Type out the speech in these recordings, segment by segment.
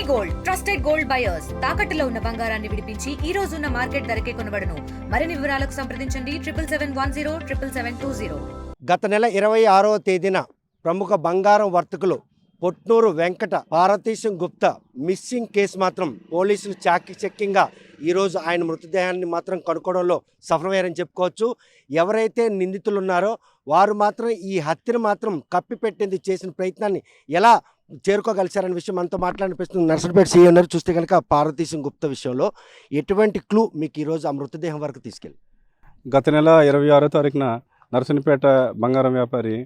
Gold trusted gold buyers తాకట్టులో ఉన్న బంగారాన్ని విడిపించి ఈ రోజు ఉన్న మార్కెట్ ధరకే కొనబడును. మరిన్ని వివరాలకు సంప్రదించండి 7771077720. గత నెల 26వ తేదీన ప్రముఖ బంగారం వర్తకులు పొట్నూరు వెంకట పార్వతీశం గుప్తా మిస్సింగ్ కేసు మాత్రం పోలీసులు చాకచక్యంగా ఈరోజు ఆయన మృతదేహాన్ని మాత్రం కనుక్కోవడంలో సఫలమయ్యారని చెప్పుకోవచ్చు. ఎవరైతే నిందితులు ఉన్నారో వారు మాత్రం ఈ హత్యను మాత్రం కప్పిపెట్టేందుకు చేసిన ప్రయత్నాన్ని ఎలా చేరుకోగలిచారనే విషయం మనతో మాట్లాడిన ప్రశ్న నర్సంపేట సీఏ ఉన్నారు. చూస్తే కనుక పార్వతీశం గుప్తా విషయంలో ఎటువంటి క్లూ మీకు ఈరోజు ఆ మృతదేహం వరకు తీసుకెళ్ళి? గత నెల 26వ తారీఖున నర్సంపేట బంగారం వ్యాపారి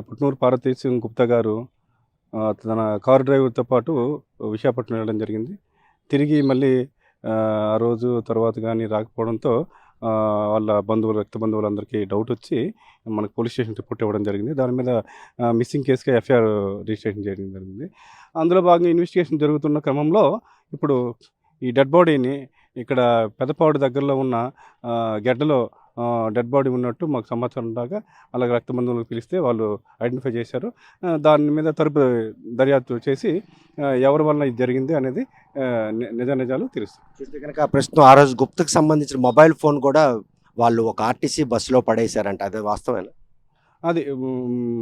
పుట్నూరు పార్వతీశం గుప్తా గారు తన కారు డ్రైవర్తో పాటు విశాఖపట్నం వెళ్ళడం జరిగింది. తిరిగి మళ్ళీ ఆ రోజు తర్వాత కానీ రాకపోవడంతో వాళ్ళ రక్త బంధువులందరికీ డౌట్ వచ్చి మనకు పోలీస్ స్టేషన్ రిపోర్ట్ ఇవ్వడం జరిగింది. దాని మీద మిస్సింగ్ కేసుగా ఎఫ్ఐఆర్ రిజిస్ట్రేషన్ చేయడం జరిగింది. అందులో భాగంగా ఇన్వెస్టిగేషన్ జరుగుతున్న క్రమంలో ఇప్పుడు ఈ డెడ్ బాడీని ఇక్కడ పెదపాడు దగ్గరలో ఉన్న గెడ్డలో డెడ్ బాడీ ఉన్నట్టు మాకు సమాచారం రాగా అలాగే రక్త బంధువులకు పిలిస్తే వాళ్ళు ఐడెంటిఫై చేశారు. దాని మీద దర్యాప్తు చేసి ఎవరి వల్ల ఇది జరిగింది అనేది నిజాలు తెలుస్తుంది. చూస్తే కనుక ప్రస్తుతం ఆ రోజు గుప్తకు సంబంధించిన మొబైల్ ఫోన్ కూడా వాళ్ళు ఒక ఆర్టీసీ బస్సులో పడేశారంట, అదే వాస్తవేనా? అది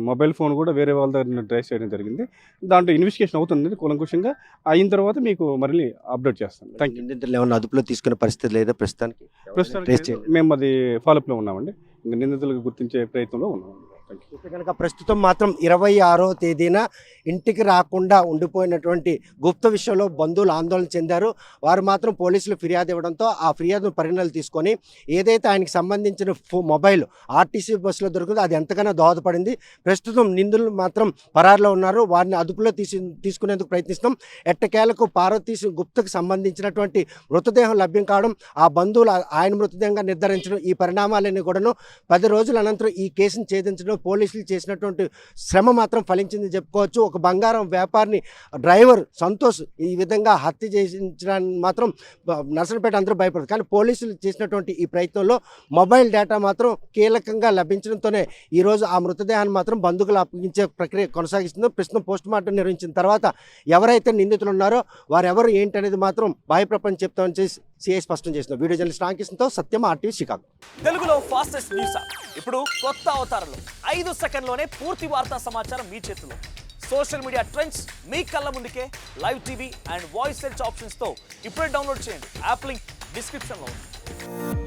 మొబైల్ ఫోన్ కూడా వేరే వాళ్ళ దగ్గర ట్రేస్ చేయడం జరిగింది. దాంట్లో ఇన్వెస్టిగేషన్ అవుతుంది కూలంకుషంగా. అయిన తర్వాత మీకు మళ్ళీ అప్డేట్ చేస్తాను. Thank you. నిందితులు ఏమన్నా అదుపులో తీసుకునే పరిస్థితి లేదా ప్రస్తుతానికి? మేము అది ఫాలోఅప్లో ఉన్నామండి. ఇంకా నిందితులకు గుర్తించే ప్రయత్నంలో ఉన్నామండి. కనుక ప్రస్తుతం మాత్రం 26వ తేదీన ఇంటికి రాకుండా ఉండిపోయినటువంటి గుప్త విషయంలో బంధువులు ఆందోళన చెందారు. వారు మాత్రం పోలీసులు ఫిర్యాదు ఇవ్వడంతో ఆ ఫిర్యాదును పరిగణనలు తీసుకొని ఏదైతే ఆయనకి సంబంధించిన మొబైల్ ఆర్టీసీ బస్సులో దొరికిందో అది ఎంతగానో దోహదపడింది. ప్రస్తుతం నిందితులు మాత్రం పరారులో ఉన్నారు. వారిని అదుపులో తీసుకునేందుకు ప్రయత్నిస్తాం. ఎట్టకేలకు పార్వతీశం గుప్తకు సంబంధించినటువంటి మృతదేహం లభ్యం కావడం, ఆ బంధువులు ఆయన మృతదేహంగా నిర్ధారించడం, ఈ పరిణామాలన్నీ కూడాను 10 రోజుల అనంతరం ఈ కేసును ఛేదించడం పోలీసులు చేసినటువంటి శ్రమ మాత్రం ఫలించిందని చెప్పుకోవచ్చు. ఒక బంగారం వ్యాపారిని డ్రైవర్ సంతోష్ ఈ విధంగా హత్య చేయించడానికి మాత్రం నర్సంపేట అందరూ భయపడదు. కానీ పోలీసులు చేసినటువంటి ఈ ప్రయత్నంలో మొబైల్ డేటా మాత్రం కీలకంగా లభించడంతోనే ఈరోజు ఆ మృతదేహాన్ని మాత్రం బంధువులు అప్పగించే ప్రక్రియ కొనసాగిస్తుందో. ప్రస్తుతం పోస్ట్ మార్టం నిర్వహించిన తర్వాత ఎవరైతే నిందితులు ఉన్నారో వారెవరు ఏంటనేది మాత్రం బాహ్య ప్రపంచం చెప్తామని చేసి సిఐ స్పష్టం చేసిన. వీడియో జర్నలిస్ట్ రాంకిషన్తో సత్యం, RTV చికాగో. తెలుగులో ఫాస్టెస్ట్ న్యూస్ ఇప్పుడు కొత్త అవతారంలో 5 సెకండ్లోనే పూర్తి వార్తా సమాచారం మీ చేతిలో. సోషల్ మీడియా ట్రెండ్స్ మీ కళ్ళ ముందుకే live TV and voice search ఆప్షన్స్తో ఇప్పుడే డౌన్లోడ్ చేయండి. యాప్ లింక్ డిస్క్రిప్షన్లో ఉంది.